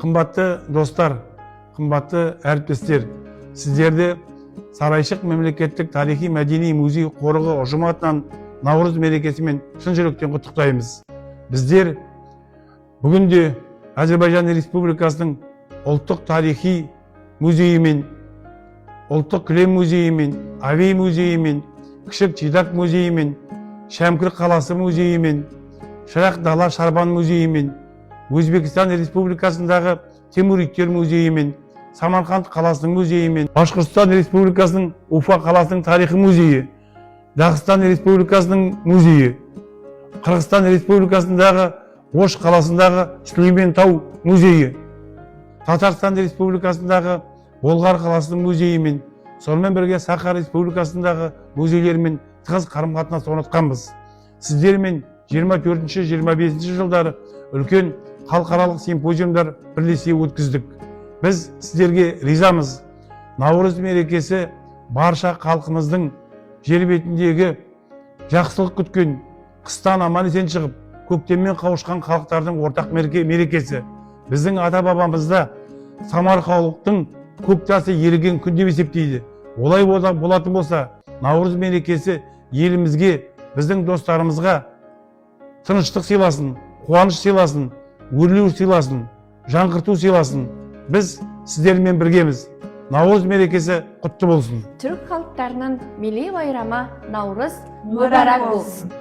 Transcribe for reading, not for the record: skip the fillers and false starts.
Қымбатты достар, қымбатты әріптестер, сіздерді Сарайшық мемлекеттік тарихи мәдени музей қорығы ұжымы атынан Наурыз мерекесімен шын жүректен құттықтаймыз. Біздер бүгінде Әзербайжан Республикасының ұлттық тарихи музейімен, ұлттық кілем музейімен, Авей музейімен, Кішік Чидак музейімен, Шәмкір қаласы музейімен, Шырақ дала Шарбан музейімен, Өзбекстан Республикасындағы Темуриттер музейімен, Самарқанд қаласының музейімен, Башқұртстан Республикасының Уфа қаласының тарихи музейі, Дағыстан Республикасының музейі, Қырғызстан Республикасындағы Ош қаласындағы Сүлеймен тау музейі, Татарстан Республикасындағы Болғар қаласының музейімен, сонымен бірге Саха Республикасындағы музейлермен тығыз қарым-қатынас орнатқанбыз. Сіздермен 24-25 жылдары үлкен халықаралық симпозиумдар бірлесе өткіздік. Біз сіздерге ризамыз. Наурыз мерекесі барша халқымыздың жер бетіндегі жақсылық күткен, қыстан аман-есен шығып, көктеммен қауышқан халықтардың ортақ мерекесі. Біздің ата-бабамызда самарқаулықтың көк тасы еріген күн деп есептейді. Олай болатын болса, Наурыз мерекесі елімізге, біздің достарымызға тыныштық сыйласын, қуаныш сыйласын, өрлеу сыйласын, жаңғырту сыйласын. Біз сіздермен біргеміз. Наурыз мерекесі құтты болсын. Түрік халықтарының милли байрамы Наурыз мүбәрәк болсын.